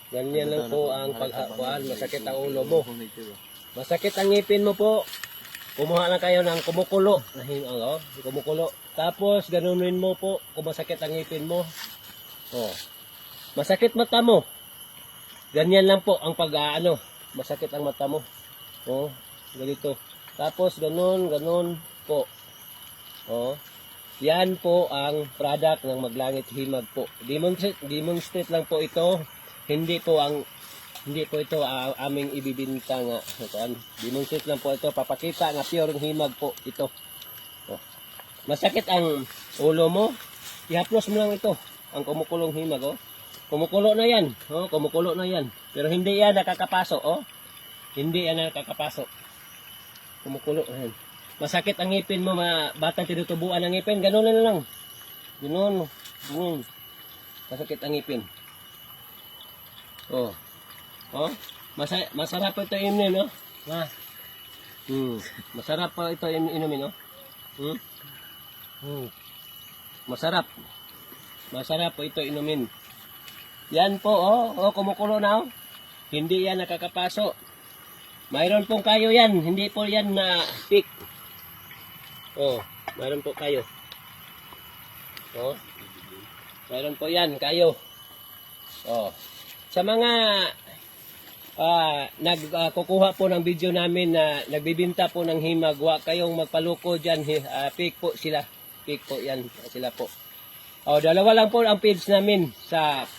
Ganyan lang po ang paghakuan. Masakit ang ulo mo. Masakit ang ngipin mo po. Kumuha lang kayo ng kumukulo. Kumukulo. Tapos ganunin mo po kung masakit ang ngipin mo. Oh. Masakit mata mo. Ganyan lang po ang masakit ang mata mo. Oh, ganito. Tapos ganun po. Oh. Yan po ang product ng Maglangit Himag po. Demonstrate lang po ito. Hindi po ito aming ibibinta nga. Demonstrate lang po ito. Papakita na pure himag po ito. Oh. Masakit ang ulo mo. Ihaplos mo lang ito. Ang kumukulong himag. Oh. Kumukulo na yan. Oh, kumukulo na yan. Pero hindi yan nakakapasok. Oh. Hindi yan nakakapasok. Kumukulo. Ayan. Masakit ang ngipin mo, mga batang tinutubuan ng ngipin. Ganun na lang. Ganun. Masakit ang ngipin. Oh. Oh. Masarap ito inumin, no? Masarap pa ito inumin, no? Masarap. Masarap po ito inumin. Yan po, oh, kumukulo na, oh. Hindi yan nakakapaso. Mayroon pong kayo yan. Hindi po yan na pick. Oh, mayroon po kayo. Oh. Mayroon po yan, kayo. Oh. Sa mga nagkukuha po ng video namin na nagbibinta po ng himag, huwag kayong magpaluko dyan. Pick po sila. Pick po yan. Sila po. Oh, dalawa lang po ang page namin sa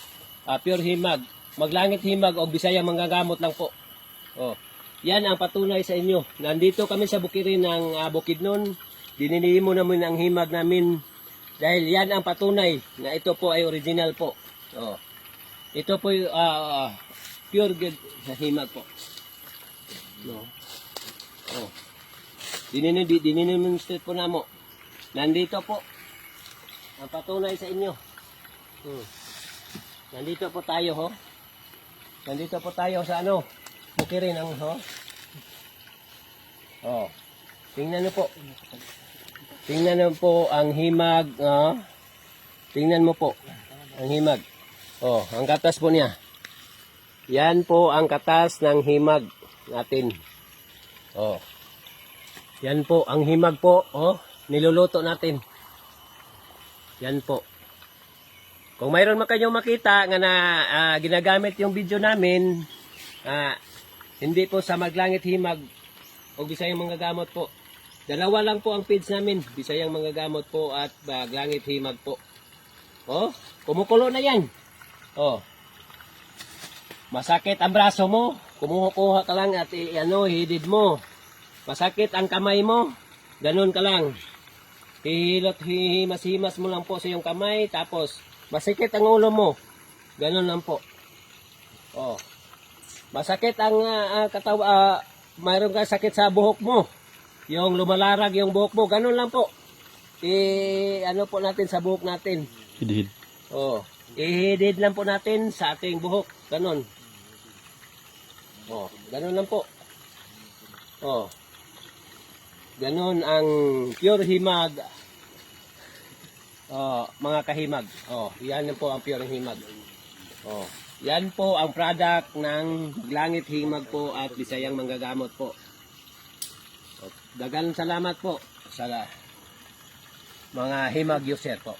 Pure Himag. Maglangit Himag o Bisayang Manggagamot lang po. Oh. Yan ang patunay sa inyo. Nandito kami sa Bukirin ng Bukidnon. Dininihin mo namin ang himag namin dahil yan ang patunay na ito po ay original po. Oh. Ito po pure himag po. No. Oh. Dinidemonstrate po namo. Nandito po ang patunay sa inyo. Nandito po tayo, ho. Nandito po tayo sa Bukirin ang Oh. Tingnan niyo po. Tingnan mo po ang himag. Tingnan mo po ang himag. Oh, ang katas po niya. Yan po ang katas ng himag natin. Oh. Yan po ang himag po. Oh, niluluto natin. Yan po. Kung mayroon man kayong makita nga na ginagamit yung video namin, hindi po sa Maglangit Himag o Bisayang Manggagamot po. Dalawa lang po ang page namin, Bisayang Manggagamot po at Maglangit Himag po. Oh, kumukulo na yan. Oh. Masakit ang braso mo, kumukuha ka lang at hidid mo. Masakit ang kamay mo, ganun ka lang. Hihimas-himas mo lang po sa iyong kamay, tapos masakit ang ulo mo, ganun lang po. Oh. Masakit ang mayroon kang sakit sa buhok mo. Yung lumalarag yung buhok mo, ganun lang po. Po natin sa buhok natin. Hidid. Oh, ihidid lang po natin sa ating buhok, ganun. Oh, ganun lang po. Oh. Ganun ang pure himag. Oh, mga kahimag. Oh, yan po ang pure himag. Oh. Yan po ang product ng Maglangit Himag po at Bisayang Manggagamot po. Daghang salamat po sa mga himag user po.